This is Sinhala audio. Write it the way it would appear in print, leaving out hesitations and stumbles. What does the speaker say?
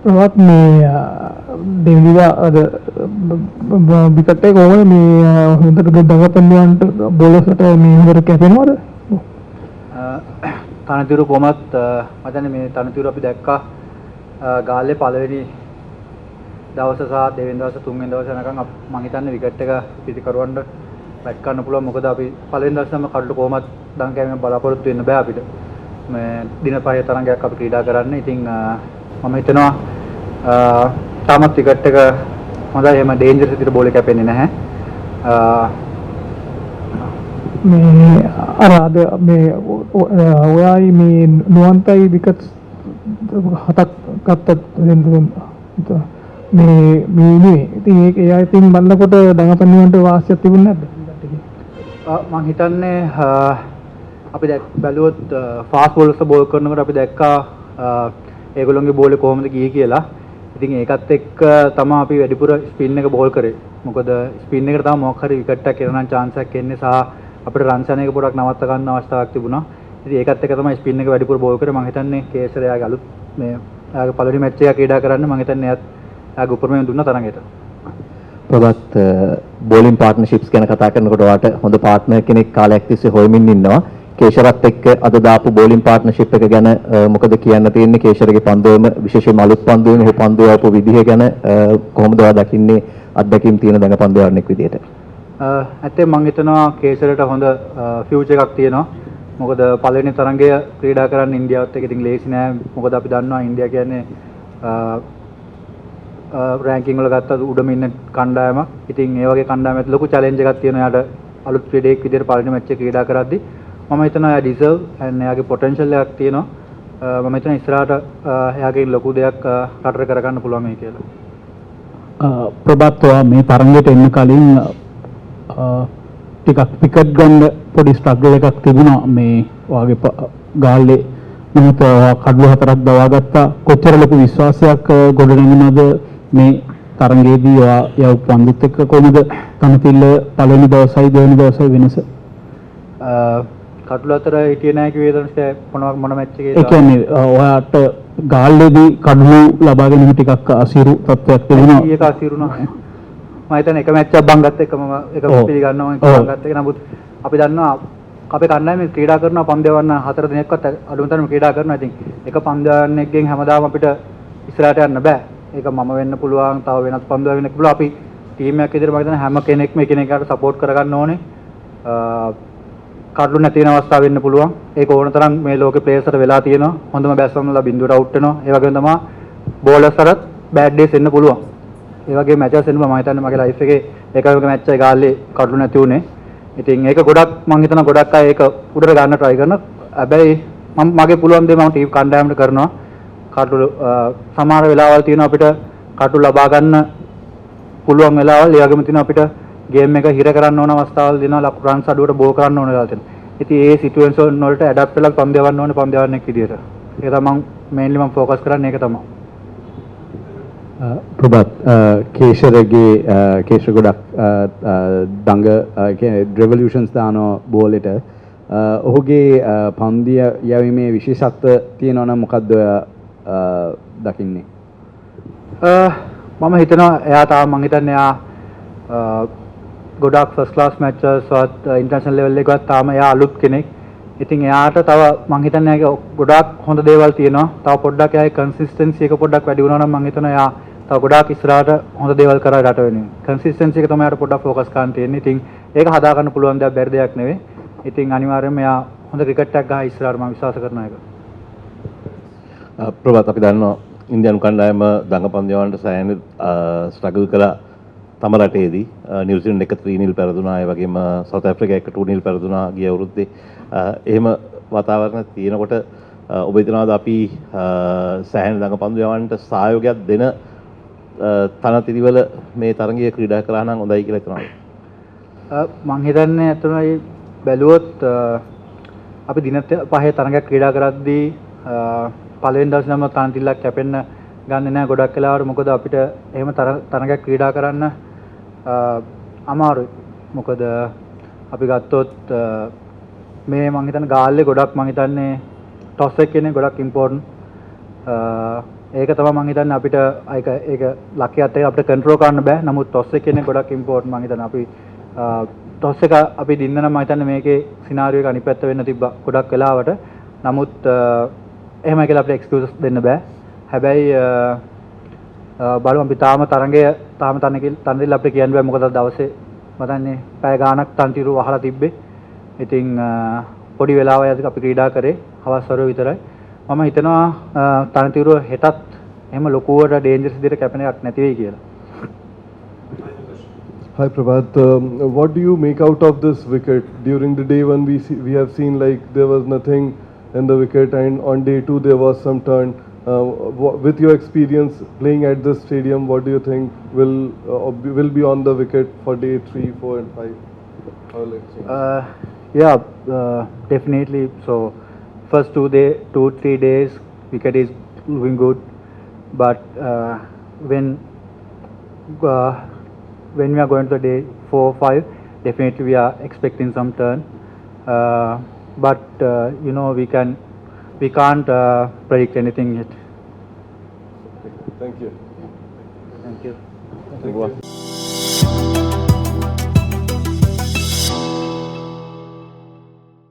ප්‍රවත් මේ දෙවිලා අද විකට් එක කොහොමද මේ හොඳට දඟපන්නවන්ට බෝලර්ස්ට මේ හොඳට කැපෙනවද? තනතුරු කොහොමත් මචං මේ තනතුරු අපි දැක්කා ගාල්ලේ පළවෙනි දවස සහ දෙවෙනි දවස තුන්වෙනි දවස යනකම් මම හිතන්නේ විකට් එක පිටිකරවන්න බැට් කරන්න පුළුවන්. මොකද අපි පළවෙනි දවසේම කඩළු කොහොමත් දන් කැවීම බලාපොරොත්තු වෙන්න බෑ අපිට. මේ දින පහේ තරඟයක් අපි ක්‍රීඩා කරන්න. ඉතින් මම හිතනවා තාමත් විකට් එක හොඳයි. එහෙම ඩේන්ජරස් විදිහට බෝලේ කැපෙන්නේ නැහැ. මේ අර මේ ඔයයි මේ නුවන්තයි විකට් 7ක් ගත්තත් මේ මේ ඉතින් ඒක එයා ඉතින් බලනකොට දඟපන්නවන්ට වාසියක් තිබුණේ නැද්ද? මම හිතන්නේ අපි බැලුවොත් ෆාස්ට් බෝලර්ස් බෝල් කරනකොට අපි දැක්කා ඒගොල්ලෝගේ බෝලේ කොහොමද ගියේ කියලා. ඉතින් ඒකත් එක්ක තමයි අපි වැඩිපුර ස්පින් එක බෝල් කරේ. මොකද ස්පින් එකට තමයි මොකක් හරි විකට් එකක් එනවා නම් chance එකක් එන්නේ සහ අපිට රන්ස් යන එක පොඩක් නවත්ත ගන්න අවස්ථාවක් තිබුණා. ඉතින් ඒකත් එක්ක තමයි ස්පින් එක වැඩිපුර බෝල් කරේ. මම හිතන්නේ කේසර් එයාගේ අලුත් මේ එයාගේ පළවෙනි මැච් එක ක්‍රීඩා කරන්න මම හිතන්නේ එයාත් එයාගේ උපරිමයෙන් දුන්න තරඟයට. ප්‍රවත් බෝලින් පාර්ට්නර්ෂිප්ස් ගැන කතා කරනකොට ඔයාට හොඳ පාර්ට්නර් කෙනෙක් කාලයක් තිස්සේ හොයමින් ඉන්නවා. කේෂරත් එක්ක අද දාපු බෝලින් පාර්ට්නර්ෂිප් එක ගැන මොකද කියන්න තියෙන්නේ? කේෂරගේ පන්දුවම විශේෂයෙන්ම අලුත් පන්දුවෙම මේ පන්දුව ආපු විදිහ ගැන කොහොමද ඔයා දකින්නේ අත්දැකීම් තියෙන දඟ පන්දුවරණෙක් විදිහට? ඇත්තටම මම හිතනවා කේෂරට හොඳ ෆියුචර් එකක් තියෙනවා. මොකද පළවෙනි තරඟය ක්‍රීඩා කරන්න ඉන්දියාවත් එක්ක ඉතින් ලේසි නෑ. මොකද අපි දන්නවා ඉන්දියා කියන්නේ රෑන්කින් වල ගත්තත් උඩම ඉන්න කණ්ඩායමක්. ඉතින් ඒ වගේ කණ්ඩායමත් ලොකු චැලෙන්ජ් එකක් තියෙනවා. එයාට අලුත් ක්‍රීඩකයෙක් විදිහට පළවෙනි මැච් එක ක්‍රීඩා කරද්දී මම හිතනවා එයා ඩිසර්ව් and එයාගේ පොටෙන්ෂල් එකක් තියෙනවා. මම හිතනවා ඉස්සරහට එයාගේ ලොකු දෙයක් රටට කරගන්න පුළුවන් මේ කියලා. ප්‍රබත් මේ තරඟයට එන්න කලින් ටිකක් විකට් ගන්න පොඩි ස්ට්‍රගල් එකක් තිබුණා. මේ වාගේ ගාල්ලේ මොහොත කඩළු 4ක් දවාගත්තා. කොච්චර ලොකු විශ්වාසයක් ගොඩනැගුණාද මේ තරඟයේදී යව පන්දුත් එක්ක කොහොමද තනතිල්ල පළවෙනි දවසයි දෙවෙනි දවසයි වෙනස? කඩළු 4 හිටියේ නැහැ කිව්වේ එතනට මොන මැච් එකේද? ඒ කියන්නේ ඔයාට ගාල්ලේදී කඩළු ලබා ගැනීම ටිකක් අසීරු තත්ත්වයක් තිබුණා. ඒක අසීරු නෑ. මම හිතන්නේ එක මැච් එකක් බං ගත්ත එක මම එක පිළිගන්නවා මම ගත්ත එක. නමුත් අපි දන්නවා අපේ කණ්ඩායමේ ක්‍රීඩා කරන පන්දයවන්න 4 දිනක්වත් අඩුම තරමේ ක්‍රීඩා කරනවා. ඉතින් එක පන්දයවන්නෙක්ගෙන් හැමදාම අපිට ඉස්සරහට යන්න බෑ. ඒක මම වෙන්න පුළුවන්, තව වෙනත් පන්දයව වෙන්න පුළුවන්. අපි ටීම් එකක් විදිහට මම හිතන්නේ හැම කෙනෙක්ම එකිනෙකාට සපෝට් කරගන්න ඕනේ. කඩළු නැති වෙන අවස්ථා වෙන්න පුළුවන්. ඒක ඕන තරම් මේ ලෝකේ ප්ලේයර්ස්ට වෙලා තියෙනවා. හොඳම බැට්ස්මන්ලා බිඳුවට අවුට් වෙනවා. ඒ වගේම තමයි බෝලර්ස්ලට බෑඩ් ඩේස් එන්න පුළුවන්. ඒ වගේ මැචස් එන්න මම හිතන්නේ මගේ ලයිෆ් එකේ ඒකම මැච් එක ගාල්ලේ කඩළු නැති උනේ. ඉතින් ඒක ගොඩක් මම හිතනවා ගොඩක් අය ඒක උඩට ගන්න try කරනවා. හැබැයි මම මගේ පුළුවන් දේ මම ටීම් කණ්ඩායමට කරනවා. කඩළු සමහර වෙලාවල් තියෙනවා අපිට කඩළු ලබා ගන්න පුළුවන් වෙලාවල්. ඒ වගේම තියෙනවා අපිට ගේම් එක හිර කරන්න ඕන අවස්ථාවල් දෙනවා. රන්ස් අඩුවට බෝ කරන්න ඕන වෙලාවල් තියෙනවා. ඉතින් ඒ සිටුේෂන් වලට ඇඩැප්ට් වෙලා පන්දු යවන්න ඕනේ පන්දුවන්නෙක් විදියට. ඒක තමයි මේන්ලි මම ફોකස් කරන්නේ ඒක තමයි. ප්‍රබත් කේෂර ගොඩක් දඟ කියන්නේ රිවොලූෂන්ස් දානවා බෝලෙට. ඔහුගේ පන්දිය යැවීමේ විශේෂත්ව තියෙනවා නම් මොකද්ද ඔයා දකින්නේ? මම හිතනවා එයා තාම මම හිතන්නේ එයා ගොඩක් ෆස්ට් ක්ලාස් මැචස් වත් ඉන්ටර්නැෂනල් ලෙවල් එකවත් තාම එයා අලුත් කෙනෙක්. ඉතින් එයාට තව මම හිතන්නේ එයාගේ ගොඩාක් හොඳ දේවල් තියෙනවා. තව පොඩ්ඩක් එයාගේ කන්සිස්ටන්සි එක පොඩ්ඩක් වැඩි වුණා නම් මම හිතනවා එයා තව ගොඩාක් ඉස්සරහට හොඳ දේවල් කරා රට වෙනුවෙන්. කන්සිස්ටන්සි එක තමයි එයාට පොඩ්ඩක් ෆෝකස් කරන්න තියෙන්නේ. ඉතින් ඒක හදා ගන්න පුළුවන් දෙයක් බැරි දෙයක් නෙවෙයි. ඉතින් අනිවාර්යයෙන්ම එයා හොඳ ක්‍රිකට් එකක් ගහ ඉස්සරහට මම විශ්වාස කරනවා ඒක. ප්‍රවත් අපි දන්නවා ඉන්දියානු කණ්ඩායම දඟපන්දු යවන්නට සෑහෙන ස්ට්‍රගල් කළා තම රටේදී. නිව්සීලන්ත එක 3-0 පෙරදුනා. ඒ වගේම සවුත් ආෆ්‍රිකා එක 2-0 පෙරදුනා ගිය අවුරුද්දේ. එහෙම වාතාවරණ තියෙනකොට ඔබ හිතනවාද අපි සෑහෙන දඟපන්දු යවන්නට සහයෝගයක් දෙන තනතිරිවල මේ තරගයේ ක්‍රීඩා කරා නම් හොඳයි කියලා හිතනවා? මම හිතන්නේ අතනයි බැලුවොත් අපි දින 5 තරගයක් ක්‍රීඩා කරද්දී පළවෙනි දවසේ නම් තනතිල්ලක් කැපෙන්න ගන්නෙ නැහැ ගොඩක් වෙලාවට. මොකද අපිට එහෙම තරගයක් ක්‍රීඩා කරන්න අමාරුයි. මොකද අපි ගත්තොත් මේ මම හිතන්නේ ගාල්ලේ ගොඩක් මම හිතන්නේ ටොස් එක කියන්නේ ගොඩක් ඉම්පෝටන්ට්. ඒක තමයි මම හිතන්නේ අපිට ඒක ලක්ෂයත් එක අපිට කන්ට්‍රෝල් කරන්න බෑ. නමුත් ටොස් එක කියන්නේ ගොඩක් ඉම්පෝටන්ට් මම හිතන්නේ අපි ටොස් එක අපි දින්න නම් මම හිතන්නේ මේකේ සිනාරියෝ එක අනිත් පැත්ත වෙන්න තිබ්බා ගොඩක් වෙලාවට. නමුත් එහෙම කියලා අපිට එක්ස්කියුසස් දෙන්න බෑ. හැබැයි බලමු අපි තාම තනදිල්ල අපිට කියන්න බෑ මොකද දවසේ මතන්නේ පැය ගාණක් තන්තිරු වහලා තිබ්බේ. ඉතින් පොඩි වෙලාවයි අපි ක්‍රීඩා කරේ හවස් වරුව විතරයි. මම හිතනවා තනතිරුව හෙටත් එහෙම ලොකුවට ඩේන්ජරස් විදිහට කැපෙන එකක් නැති වෙයි කියලා. Hi Prabhat, what do you make out of this wicket? During the day one we have seen like there was nothing in the wicket, and on day two there was some turn. With your experience playing at this stadium, what do you think will be on the wicket for day 3, 4 and 5? How will it change? Definitely. So first 2-3 days wicket is doing good, but when we are going to the day 4-5, definitely we are expecting some turn. But we can't predict anything yet. Thank you. Thank you. Thank you.